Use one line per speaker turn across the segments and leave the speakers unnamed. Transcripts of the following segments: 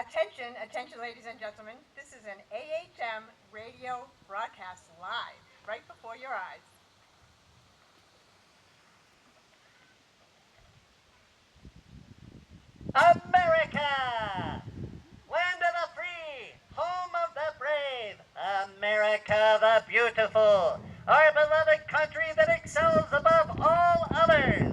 Attention, attention, ladies and gentlemen. This is an AHM radio broadcast live right before your eyes.
America! Land of the free, home of the brave, America the beautiful, our beloved country that excels above all others.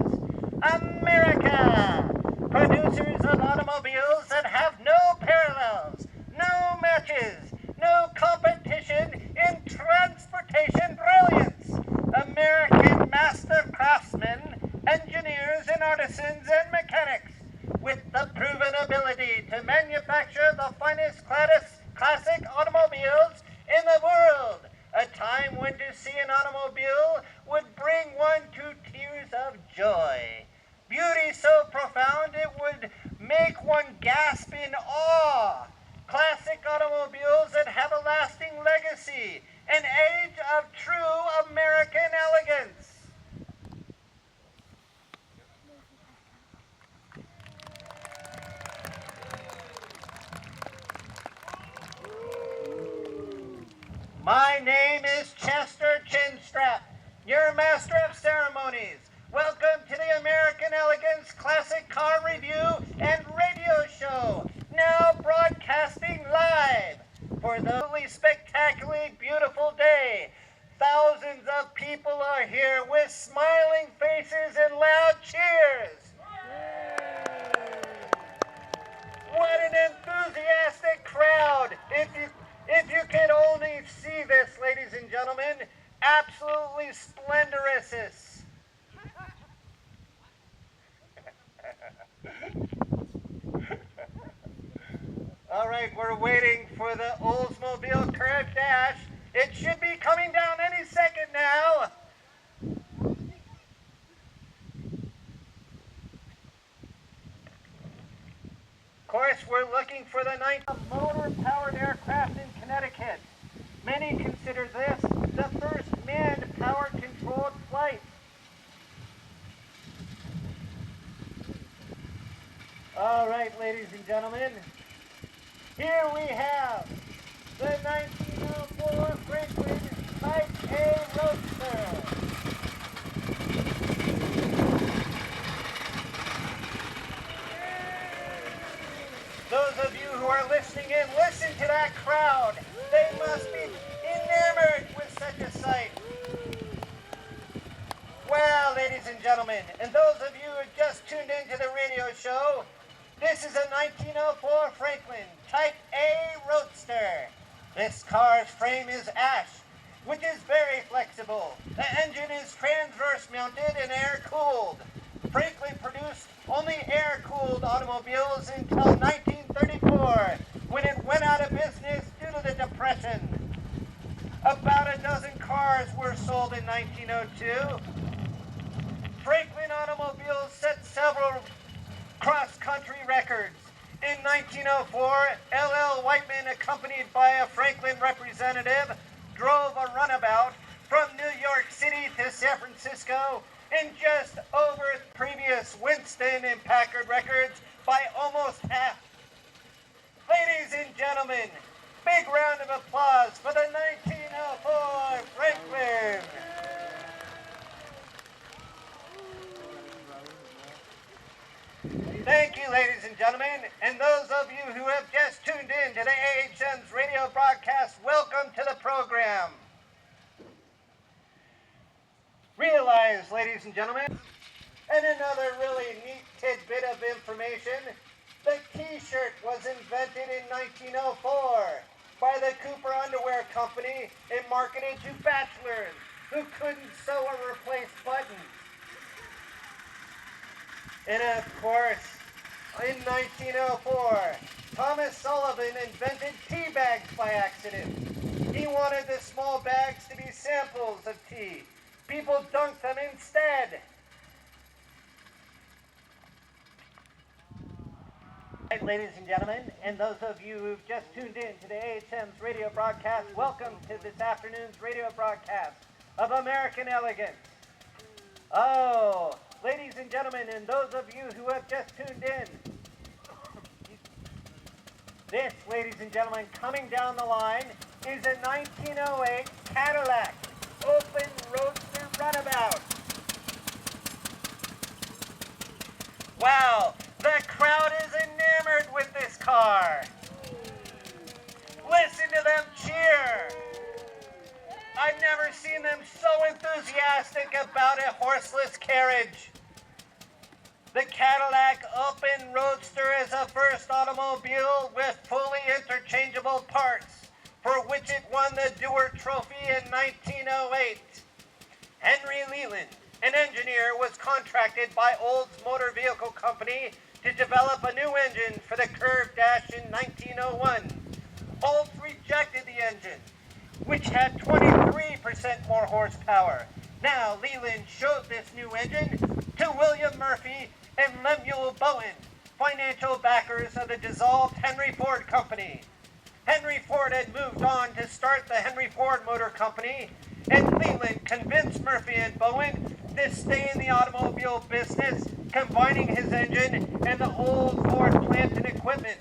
America! Producers of automobiles that have no parallels, no matches, no competition in transportation brilliance. American master craftsmen, engineers and artisans and mechanics with the proven ability to manufacture the finest classic automobiles in the world. A time when to see an automobile would bring one to tears of joy. Beauty so profound it would make one gasp in awe. Classic automobiles that have a lasting legacy, an age of true American elegance. My name is Chester Chinstrap, your master of ceremonies. Welcome to the American Elegance Classic Car Review and Radio Show, now broadcasting live. For the spectacularly beautiful day, thousands of people are here with smiling faces and loud cheers. What an enthusiastic crowd! If you could only see this, ladies and gentlemen, absolutely splendorous. All right, we're waiting for the Oldsmobile Curve Dash. It should be coming down any second now. Of course, we're looking for the ninth motor-powered aircraft in Connecticut. Many consider this the first manned power-controlled flight. All right, ladies and gentlemen, here we have the 1904 Franklin Type A Roadster. Those of you who are listening in, listen to that crowd. They must be enamored with such a sight. Well, ladies and gentlemen, and those of you who just tuned into the radio show, this is a 1904 Franklin Type A Roadster. This car's frame is ash, which is very flexible. The engine is transverse mounted and air-cooled. Franklin produced only air-cooled automobiles until 1934, when it went out of business due to the Depression. About a dozen cars were sold in 1902. Franklin automobiles set several cross-country records. In 1904, L.L. Whiteman, accompanied by a Franklin representative, drove a runabout from New York City to San Francisco in just over previous Winston and Packard records by almost half. Ladies and gentlemen, big round of applause for the 1904 Franklin. Thank you, ladies and gentlemen, and those of you who have just tuned in to the AHM's radio broadcast, welcome to the program. Realize, ladies and gentlemen, and another really neat tidbit of information, the T-shirt was invented in 1904 by the Cooper Underwear Company and marketed to bachelors who couldn't sew or replace buttons. And of course, in 1904, Thomas Sullivan invented tea bags by accident. He wanted the small bags to be samples of tea. People dunked them instead. Right, ladies and gentlemen, and those of you who've just tuned in to the AHM's radio broadcast, welcome to this afternoon's radio broadcast of American Elegance. Oh, ladies and gentlemen, and those of you who have just tuned in, This, ladies and gentlemen, coming down the line is a 1908 Cadillac Open Roadster Runabout. Wow, the crowd is enamored with this car. Listen to them cheer. I've never seen them so enthusiastic about a horseless carriage. The Cadillac Open Roadster is the first automobile with fully interchangeable parts, for which it won the Dewar Trophy in 1908. Henry Leland, an engineer, was contracted by Olds Motor Vehicle Company to develop a new engine for the Curve Dash in 1901. Olds rejected the engine, which had 23% more horsepower. Now Leland showed this new engine to William Murphy and Lemuel Bowen, financial backers of the dissolved Henry Ford Company. Henry Ford had moved on to start the Henry Ford Motor Company, and Leland convinced Murphy and Bowen to stay in the automobile business, combining his engine and the old Ford plant and equipment.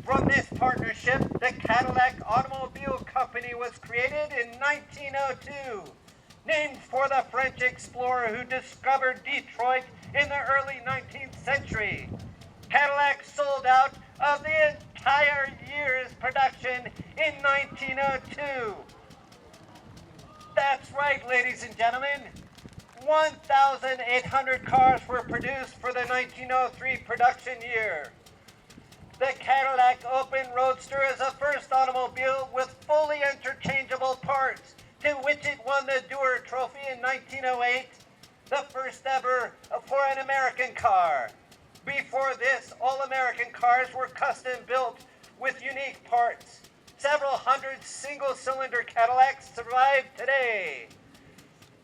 From this partnership, the Cadillac Automobile Company was created in 1902, named for the French explorer who discovered Detroit in the early 19th century. Cadillac sold out of the entire year's production in 1902. That's right, ladies and gentlemen. 1,800 cars were produced for the 1903 production year. The Cadillac Open Roadster is the first automobile with fully interchangeable parts, to which it won the Dewar Trophy in 1908, the first ever for an American car. Before this, all American cars were custom built with unique parts. Several hundred single-cylinder Cadillacs survive today.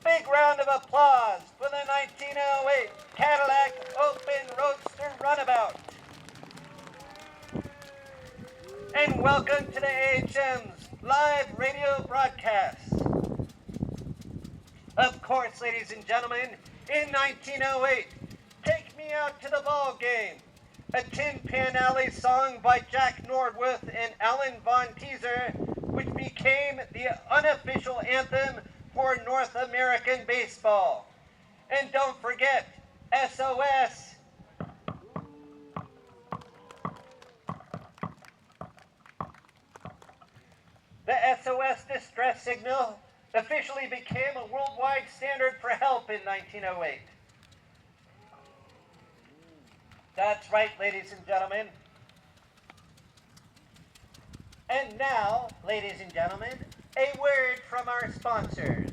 Big round of applause for the 1908 Cadillac Open Roadster Runabout. And welcome to the AHM's live radio broadcast. Of course, ladies and gentlemen, in 1908, Take Me Out to the Ball Game, a Tin Pan Alley song by Jack Nordwith and Alan Von Teaser, which became the unofficial anthem for North American baseball. And don't forget, SOS. The SOS distress signal officially became a worldwide standard for help in 1908. That's right, ladies and gentlemen. And now, ladies and gentlemen, a word from our sponsors.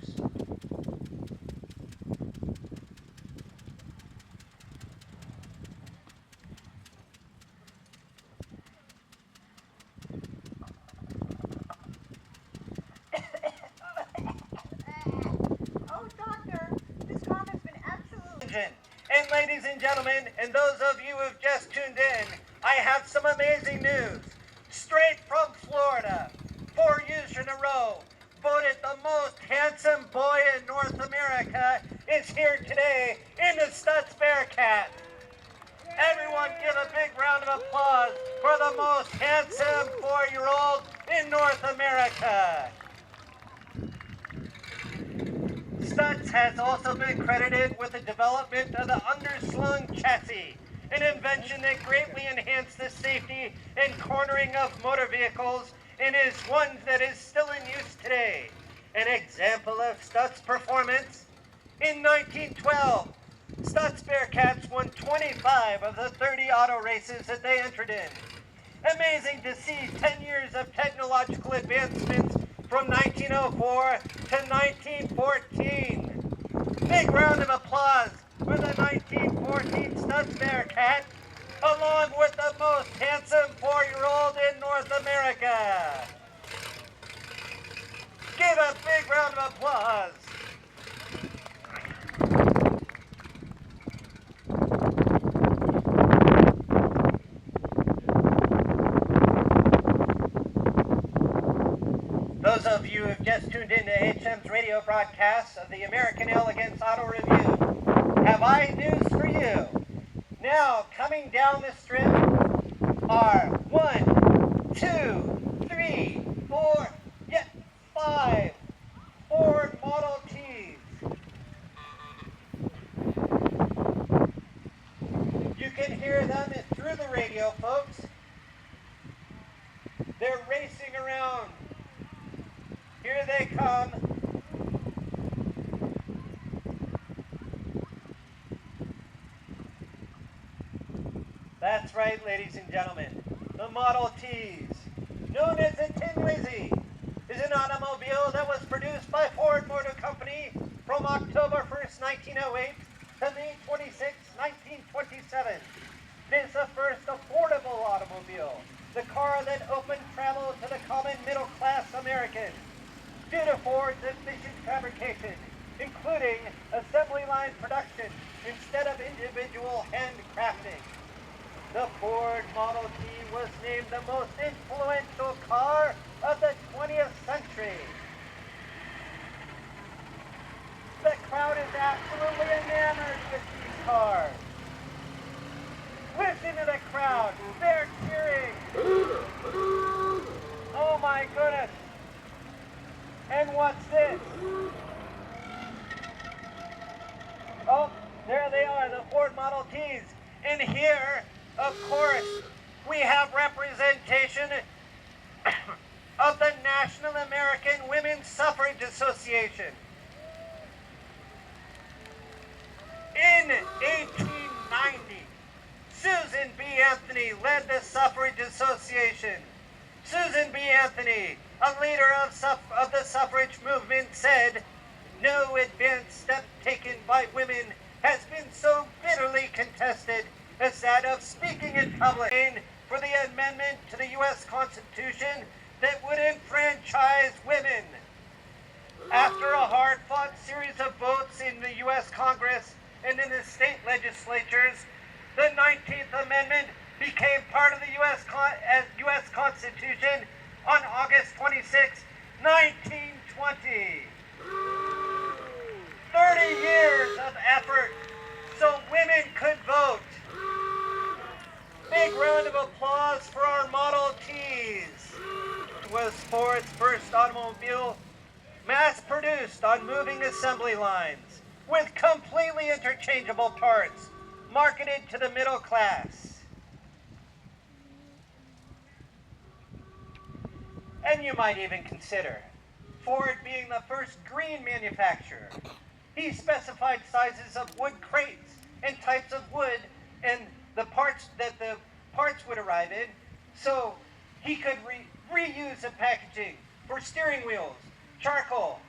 Oh, doctor, this cough has been absolutely...
And ladies and gentlemen, and those of you who've just tuned in, I have some amazing news. Straight from Florida, 4 years in a row, voted the most handsome boy in North America, is here today in the Stutz Bearcat. Everyone give a big round of applause for the most handsome 4-year-old in North America. Stutz has also been credited with the development of the underslung chassis, an invention that greatly enhanced the safety and cornering of motor vehicles and is one that is still in use today. An example of Stutz performance, in 1912, Stutz Bearcats won 25 of the 30 auto races that they entered in. Amazing to see 10 years of technological advancements from 1904 to 1914. Big round of applause for the 1914 Stutz Bearcat, along with the most handsome 4-year-old in North America. Give a big round of applause. Those of you who have just tuned in to HM's radio broadcast of the American Elegance Auto Review, have I news for you. Now, coming down the strip are 1, 2, 3, 4, yet 5 Ford Model Ts. You can hear them through the radio, folks. They're racing around. Here they come. That's right, ladies and gentlemen. The Model Ts, known as the Tin Lizzie, is an automobile that was produced by Ford Motor Company from October 1st, 1908 to May 26, 1927. It is the first affordable automobile, the car that opened travel to the common middle-class American due to Ford's efficient fabrication, including assembly line production instead of individual handcrafting. The Ford Model T was named the most influential car of the 20th century. The crowd is absolutely enamored with these cars. Listen to the crowd. They're cheering. Oh my goodness. And what's this? Oh, there they are, the Ford Model Ts. And here, of course, we have representation of the National American Women's Suffrage Association. In 1890, Susan B. Anthony led the Suffrage Association. Susan B. Anthony, a leader of the suffrage movement, said, "No advance step taken by women has been so bitterly contested as that of speaking in public for the amendment to the U.S. Constitution that would enfranchise women." After a hard-fought series of votes in the U.S. Congress and in the state legislatures, the 19th Amendment became part of the U.S. Constitution on August 26, 1920. 30 years of effort so women could vote. Big round of applause for our Model Ts. It was Ford's first automobile mass-produced on moving assembly lines with completely interchangeable parts marketed to the middle class. And you might even consider Ford being the first green manufacturer. He specified sizes of wood crates and types of wood and the parts that the parts would arrive in, so he could reuse the packaging for steering wheels, charcoal.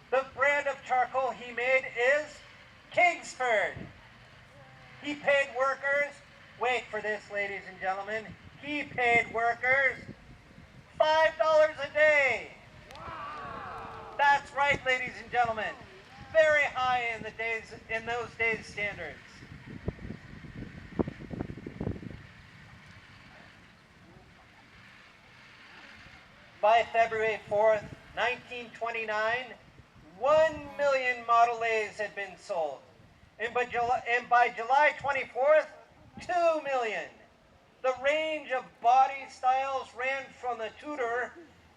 The brand of charcoal he made is Kingsford. He paid workers, wait for this, ladies and gentlemen, he paid workers $5 a day. That's right, ladies and gentlemen. Very high in those days standards. By February 4th, 1929, 1 million Model A's had been sold. And by July 24th, 2 million. The range of body styles ran from the Tudor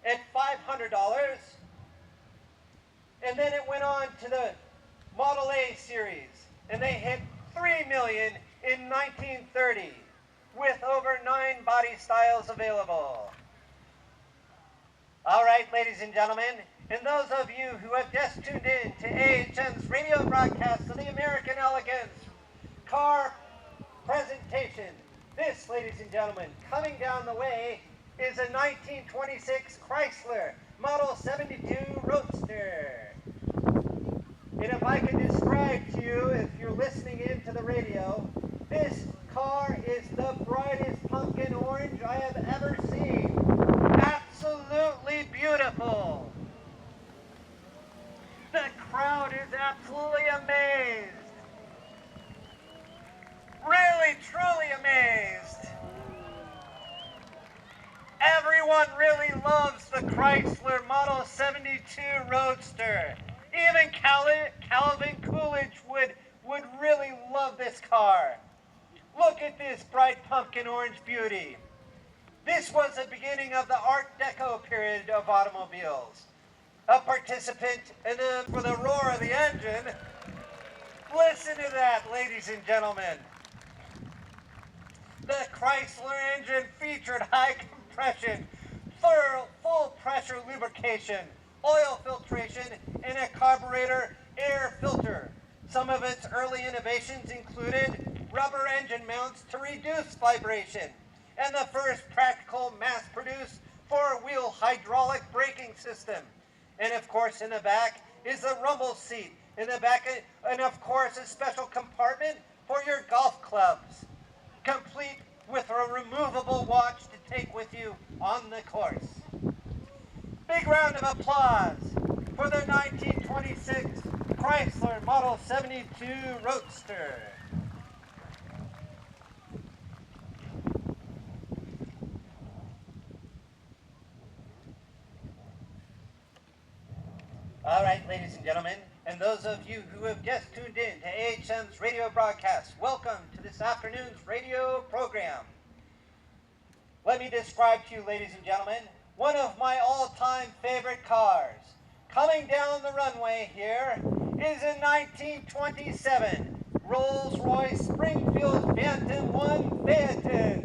at $500, and then it went on to the Model A series, and they hit 3 million in 1930, with over 9 body styles available. All right, ladies and gentlemen, and those of you who have just tuned in to AHM's radio broadcast of the American Elegance car presentation, this, ladies and gentlemen, coming down the way is a 1926 Chrysler Model 72 Roadster. And if I can describe to you, if you're listening into the radio, this car is the brightest pumpkin orange I have ever seen. Absolutely beautiful. The crowd is absolutely amazed. Really, truly amazed. Everyone really loves the Chrysler Model 72 Roadster. Even Calvin Coolidge would really love this car. Look at this bright pumpkin orange beauty. This was the beginning of the Art Deco period of automobiles. A participant for the roar of the engine. Listen to that, ladies and gentlemen. The Chrysler engine featured high compression, full pressure lubrication, oil filtration, and a carburetor air filter. Some of its early innovations included rubber engine mounts to reduce vibration, and the first practical mass-produced four-wheel hydraulic braking system. And of course, in the back is the rumble seat. In the back, and of course, a special compartment for your golf clubs, complete with a removable watch to take with you on the course. Big round of applause for the 1926 Chrysler Model 72 Roadster. All right, ladies and gentlemen, and those of you who have just tuned in to AHM's radio broadcast, welcome to this afternoon's radio program. Let me describe to you, ladies and gentlemen, one of my all-time favorite cars. Coming down the runway here is a 1927 Rolls-Royce Springfield Phantom 1 Phaeton.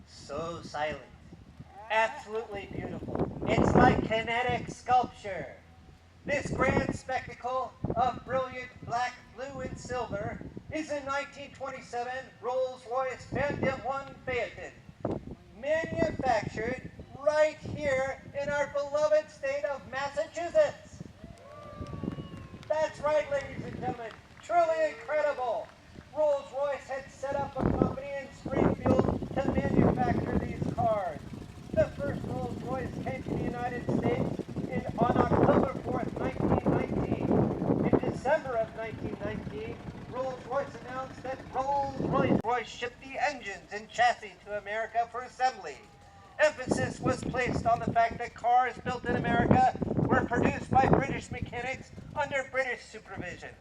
So silent. Absolutely beautiful. It's like kinetic sculpture. This grand spectacle of brilliant black, blue, and silver is a 1927 Rolls-Royce Phantom 1 Phaeton, manufactured right here in our beloved state of Massachusetts. That's right, ladies and gentlemen. Truly incredible. Rolls-Royce had set up a company in Springfield to manufacture these cars. The first Rolls-Royce came to the United States on October 4th, 1919. In December of 1919, Rolls-Royce announced that Rolls-Royce shipped the engines and chassis to America for assembly. Emphasis was placed on the fact that cars built in America were produced by British mechanics under British supervision.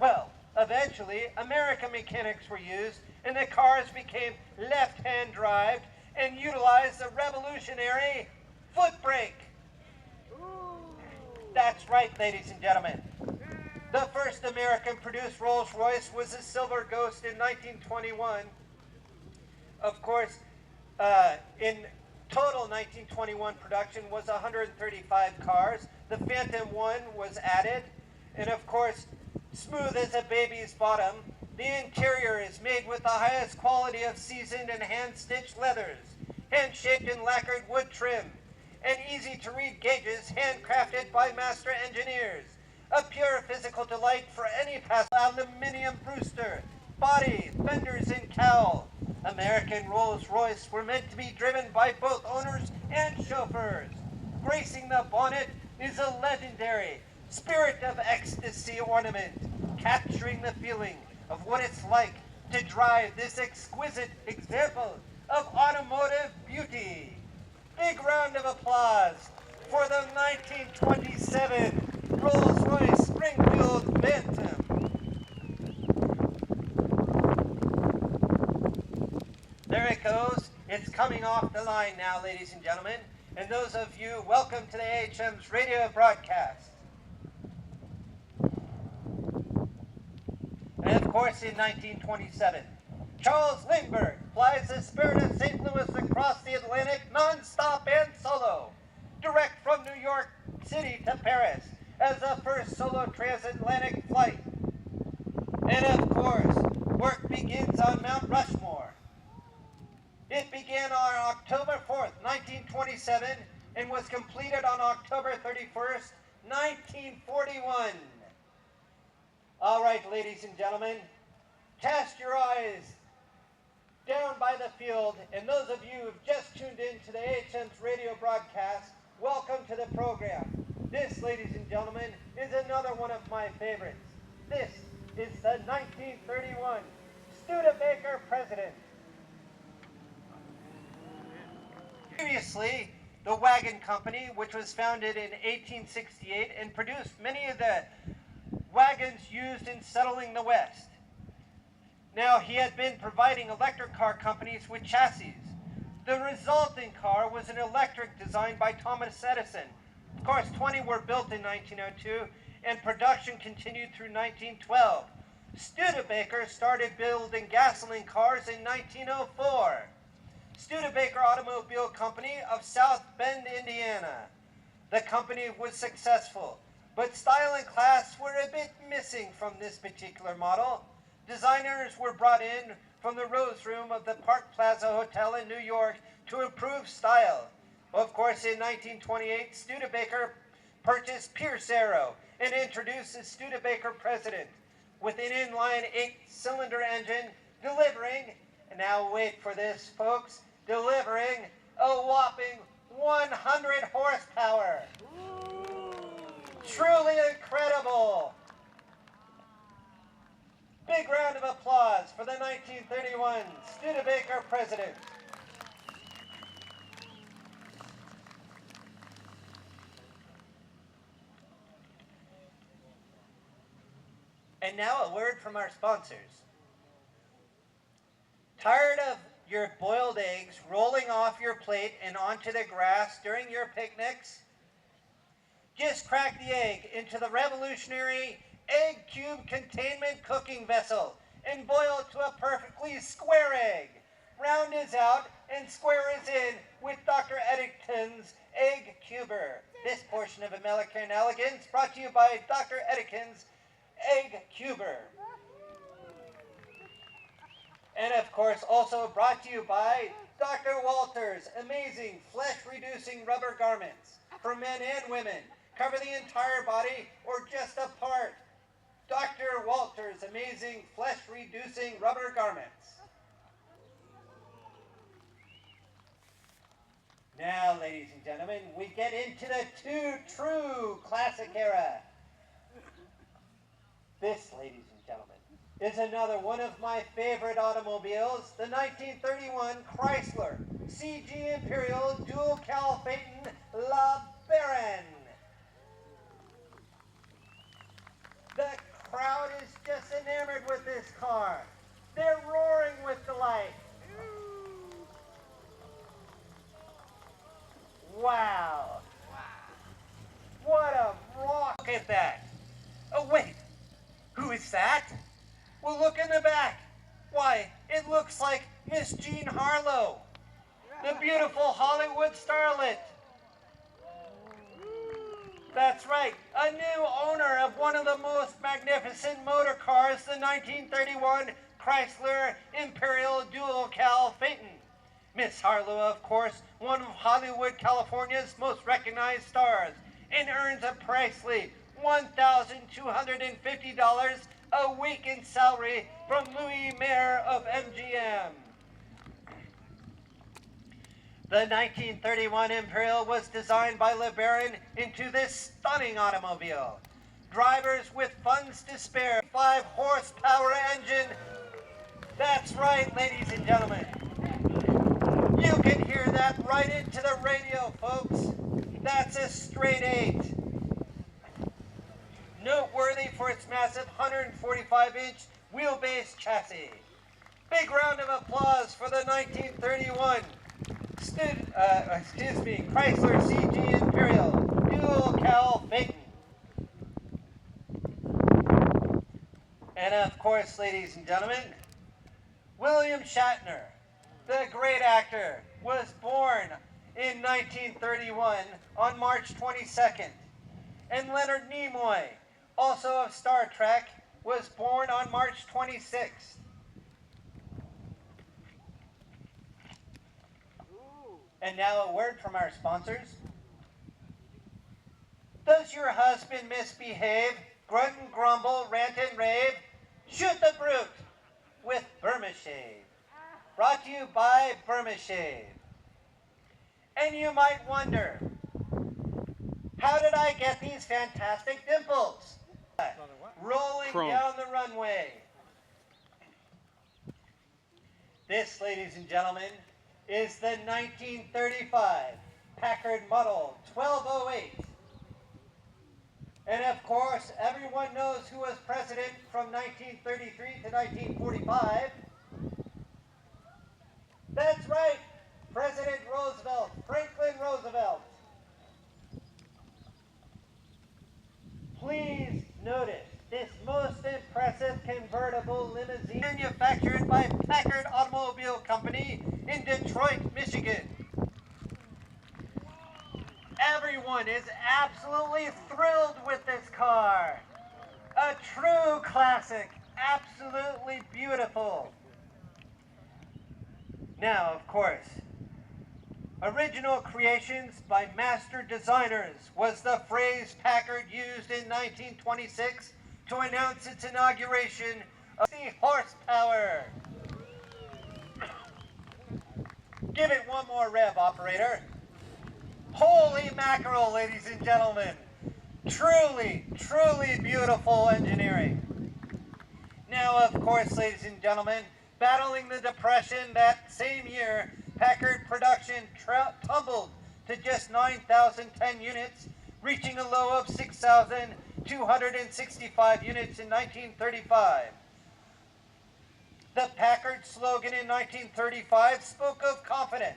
Well, eventually, American mechanics were used, and the cars became left-hand drive and utilized the revolutionary foot brake. That's right, ladies and gentlemen. The first American-produced Rolls-Royce was the Silver Ghost in 1921. Of course, in total 1921 production was 135 cars. The Phantom 1 was added, and of course, smooth as a baby's bottom, the interior is made with the highest quality of seasoned and hand-stitched leathers, hand-shaped and lacquered wood trim, and easy-to-read gauges handcrafted by master engineers. A pure physical delight for any passenger. Aluminum Brewster, body, fenders, and cowl. American Rolls-Royce were meant to be driven by both owners and chauffeurs. Gracing the bonnet is a legendary Spirit of Ecstasy ornament, capturing the feeling of what it's like to drive this exquisite example of automotive beauty. Big round of applause for the 1927 Rolls-Royce Springfield Phantom. There it goes. It's coming off the line now, ladies and gentlemen. And those of you, welcome to the AHM's radio broadcast. And of course, in 1927, Charles Lindbergh flies the Spirit of St. Louis across the Atlantic non-stop and solo, direct from New York City to Paris as the first solo transatlantic flight. And of course, work begins on Mount Rushmore. It began on October 4th, 1927, and was completed on October 31st, 1941. All right, ladies and gentlemen, cast your eyes down by the field, and those of you who have just tuned in to the AHM's radio broadcast, welcome to the program. This, ladies and gentlemen, is another one of my favorites. This is the 1931 Studebaker President. Previously, the wagon company, which was founded in 1868 and produced many of the wagons used in settling the West. Now, he had been providing electric car companies with chassis. The resulting car was an electric designed by Thomas Edison. Of course, 20 were built in 1902, and production continued through 1912. Studebaker started building gasoline cars in 1904. Studebaker Automobile Company of South Bend, Indiana. The company was successful, but style and class were a bit missing from this particular model. Designers were brought in from the Rose Room of the Park Plaza Hotel in New York to improve style. Of course, in 1928, Studebaker purchased Pierce Arrow and introduced the Studebaker President with an inline 8-cylinder engine delivering, and now wait for this, folks, delivering a whopping 100 horsepower. Truly incredible. Big round of applause for the 1931 Studebaker President. And now a word from our sponsors. Tired of your boiled eggs rolling off your plate and onto the grass during your picnics? Just crack the egg into the revolutionary egg cube containment cooking vessel and boil it to a perfectly square egg. Round is out and square is in with Dr. Eddington's Egg Cuber. This portion of American Elegance brought to you by Dr. Eddington's Egg Cuber. And of course, also brought to you by Dr. Walter's amazing flesh-reducing rubber garments for men and women. Cover the entire body or just a part. Dr. Walter's amazing flesh-reducing rubber garments. Now, ladies and gentlemen, we get into the true classic era. This, ladies and gentlemen, is another one of my favorite automobiles, the 1931 Chrysler CG Imperial Dual Cal Phaeton LeBaron. The crowd is just enamored with this car. They're roaring with delight. Wow. What a rock. Look at that. Oh, wait. Who is that? Well, look in the back. Why, it looks like Miss Jean Harlow, the beautiful Hollywood starlet. That's right, a new owner of one of the most magnificent motor cars, the 1931 Chrysler Imperial Dual Cal Phaeton. Miss Harlow, of course, one of Hollywood, California's most recognized stars, and earns a princely $1,250 a week in salary from Louis Mayer of MGM. The 1931 Imperial was designed by LeBaron into this stunning automobile. Drivers with funds to spare, 5 horsepower engine. That's right, ladies and gentlemen. You can hear that right into the radio, folks. That's a straight 8. Noteworthy for its massive 145-inch wheelbase chassis. Big round of applause for the 1931 Chrysler CG Imperial Dual Cal Phaeton. And of course, ladies and gentlemen, William Shatner, the great actor, was born in 1931 on March 22nd. And Leonard Nimoy, also of Star Trek, was born on March 26th. And now a word from our sponsors. Does your husband misbehave, grunt and grumble, rant and rave? Shoot the brute with Burma Shave. Brought to you by Burma Shave. And you might wonder, how did I get these fantastic dimples? Rolling down the runway. This, ladies and gentlemen, is the 1935 Packard model 1208. And of course, everyone knows who was president from 1933 to 1945. That's right, President Roosevelt, Franklin Roosevelt. Please notice this most impressive convertible limousine manufactured by Packard Automobile Company in Detroit, Michigan. Everyone is absolutely thrilled with this car. A true classic, absolutely beautiful. Now, of course, original creations by master designers was the phrase Packard used in 1926 to announce its inauguration of the horsepower. Give it one more rev, operator. Holy mackerel, ladies and gentlemen. Truly, truly beautiful engineering. Now, of course, ladies and gentlemen, battling the Depression that same year, Packard production tumbled to just 9,010 units, reaching a low of 6,265 units in 1935. The Packard slogan in 1935 spoke of confidence.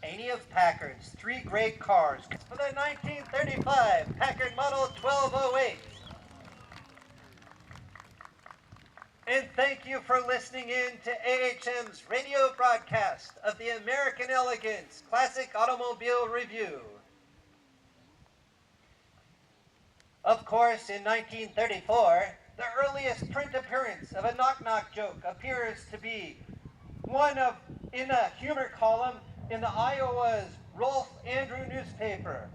Any of Packard's three great cars for the 1935 Packard Model 1208. And thank you for listening in to AHM's radio broadcast of the American Elegance Classic Automobile Review. Of course, in 1934, the earliest print appearance of a knock-knock joke appears to be in a humor column in the Iowa's Rolf Andrew newspaper.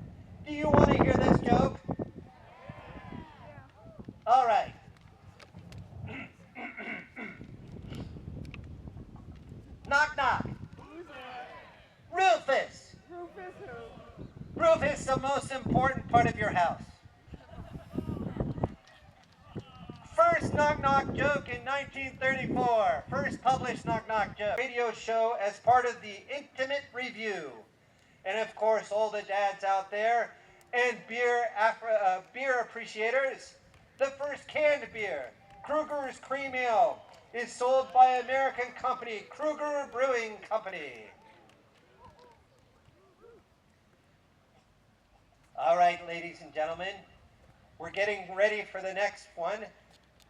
Do you want to hear this joke? All right. Knock, knock.
Who's there?
Rufus.
Rufus who?
Rufus, the most important part of your house. First knock-knock joke in 1934. First published knock-knock joke. Radio show as part of the Intimate Review. And of course, all the dads out there and beer appreciators. The first canned beer, Kruger's Cream Ale, is sold by American company Kruger Brewing Company. All right, ladies and gentlemen, we're getting ready for the next one.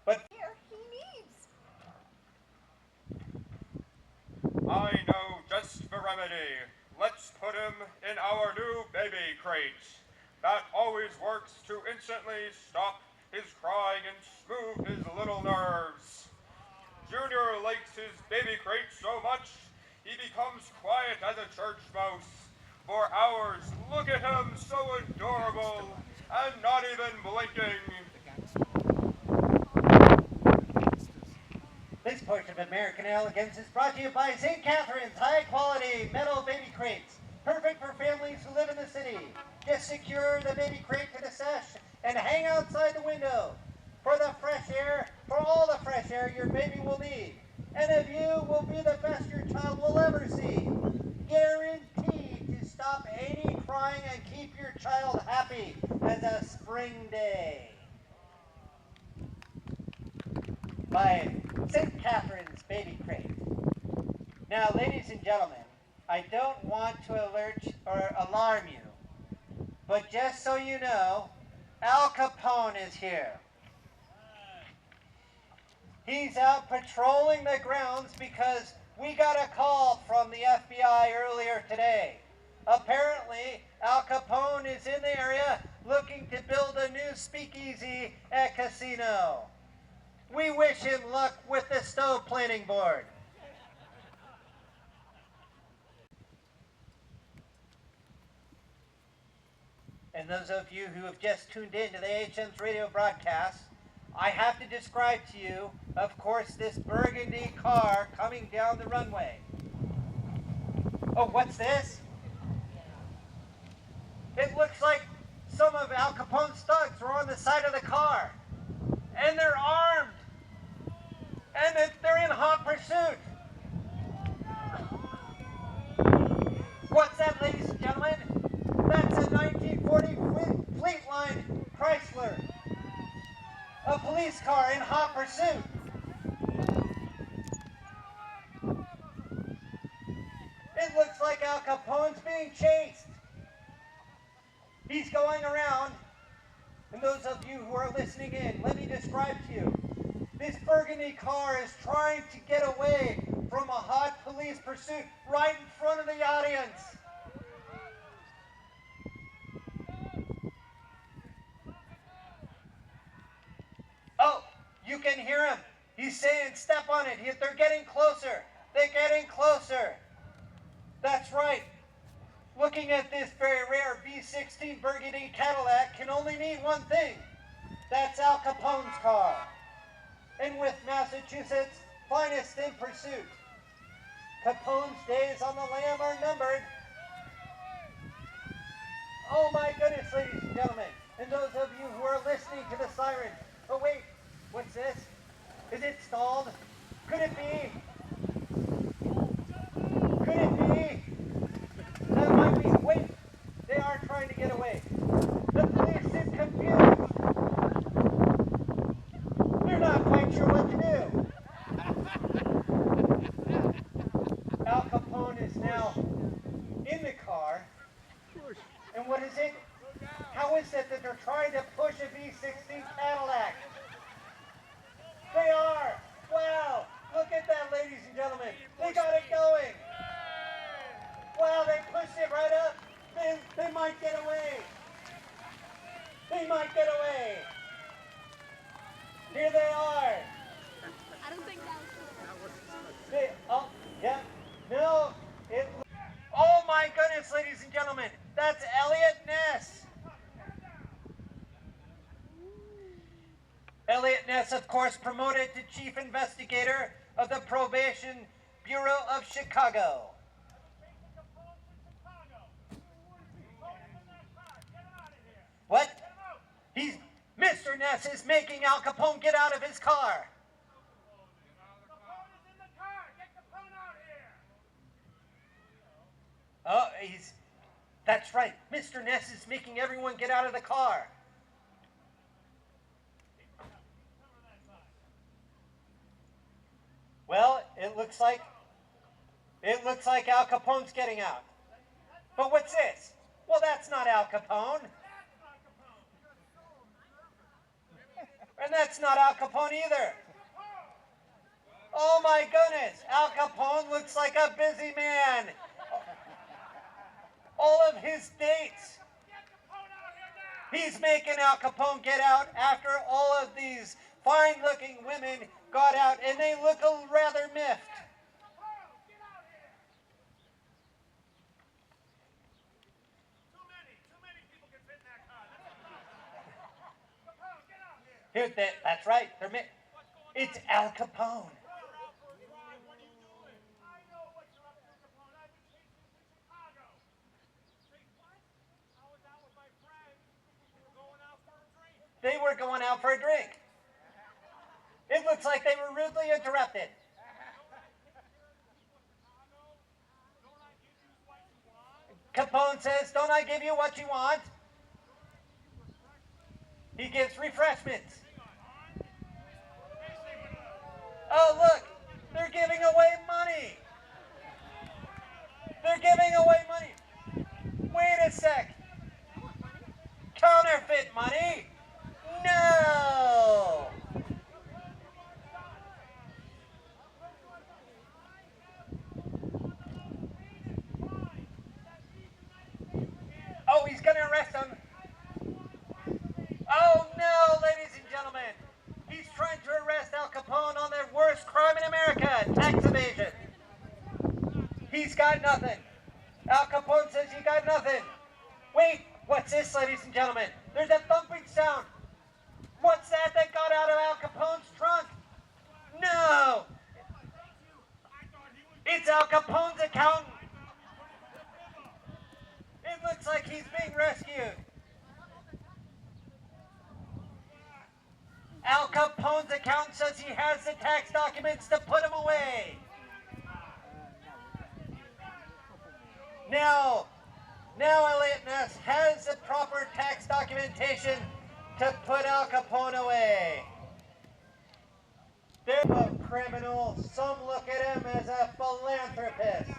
But
Here he needs.
I know just the remedy. Let's put him in our new baby crate. That always works to instantly stop his crying and smooth his little nerves. Junior likes his baby crate so much, he becomes quiet as a church mouse. For hours, look at him, so adorable, and not even blinking.
this portion of American Elegance is brought to you by St. Catherine's high-quality metal baby crates. Perfect for families who live in the city. Just secure the baby crate to the sash and hang outside the window. For the fresh air, for all the fresh air your baby will need. And a view will be the best your child will ever see. Guaranteed to stop any crying and keep your child happy as a spring day. By St. Catherine's Baby Crate. Now, ladies and gentlemen, I don't want to alert or alarm you, but just so you know, Al Capone is here. He's out patrolling the grounds because we got a call from the FBI earlier today. Apparently, Al Capone is in the area looking to build a new speakeasy at casino. We wish him luck with the stove planning board. And those of you who have just tuned in to the AHM's radio broadcast, I have to describe to you, of course, this burgundy car coming down the runway. Oh, what's this? It looks like some of Al Capone's thugs were on the side of the car. And they're armed. And they're in hot pursuit. What's that, ladies and gentlemen? pursuit. It looks like Al Capone's being chased. He's going around, and those of you who are listening in, let me describe to you. This burgundy car is trying to get away from a hot police pursuit right in front of the audience. Oh, you can hear him. He's saying, step on it. They're getting closer. They're getting closer. That's right. Looking at this very rare V16 burgundy Cadillac can only mean one thing. That's Al Capone's car. And with Massachusetts' finest in pursuit, Capone's days on the lam are numbered. Oh my goodness, ladies and gentlemen, and those of you who are listening to the siren. Oh wait, what's this? Is it stalled? Could it be? Could it be? That might be. Wait, they are trying to get away. The police is confused. They're not quite sure what to do. Al Capone is now in the car. And what is it? How is it that they're trying to push a V16 Cadillac? They are! Wow! Look at that, ladies and gentlemen. They got it going. Wow, they pushed it right up. They might get away. They might get away. Here they are.
I don't think that was
Oh, yeah. No. Oh my goodness, ladies and gentlemen. That's Elliot Ness. Elliot Ness, of course, promoted to chief investigator of the Probation Bureau of Chicago. What? Mr. Ness is making Al Capone get out of his car. Oh, that's right. Mr. Ness is making everyone get out of the car. Well, it looks like Al Capone's getting out. But what's this? Well, that's not Al Capone. And that's not Al Capone either. Oh my goodness, Al Capone looks like a busy man. All of his dates. He's making Al Capone get out after all of these fine-looking women got out, and they look rather miffed. That's right. It's Al Capone. They were going out for a drink. It looks like they were rudely interrupted. Capone says, "Don't I give you what you want?" He gives refreshments. Oh, look, they're giving away money. They're giving away money. Wait a sec. Counterfeit money? No! Oh, he's going to arrest him. Oh, no, ladies and gentlemen. He's trying to arrest Al Capone on the worst crime in America, tax evasion. He's got nothing. Al Capone says he got nothing. Wait, what's this, ladies and gentlemen? There's a thumping sound. What's that got out of Al Capone's trunk? No! It's Al Capone's accountant. It looks like he's being rescued. Al Capone's accountant says he has the tax documents to put him away. Now Elliot Ness has the proper tax documentation to put Al Capone away. They're a criminal. Some look at him as a philanthropist.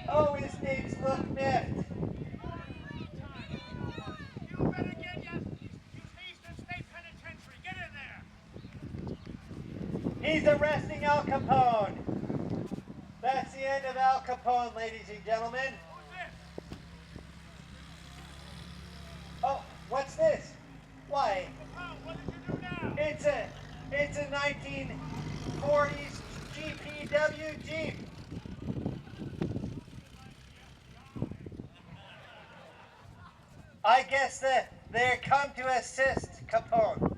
Oh, his needs look miffed.
You better get your Eastern State Penitentiary. Get in there.
He's arresting Al Capone. That's the end of Al Capone, ladies and gentlemen.
Who's this?
Oh, what's this? Why,
Oh, what did you do now?
it's a 1940s GPW Jeep. I guess that they're come to assist Capone.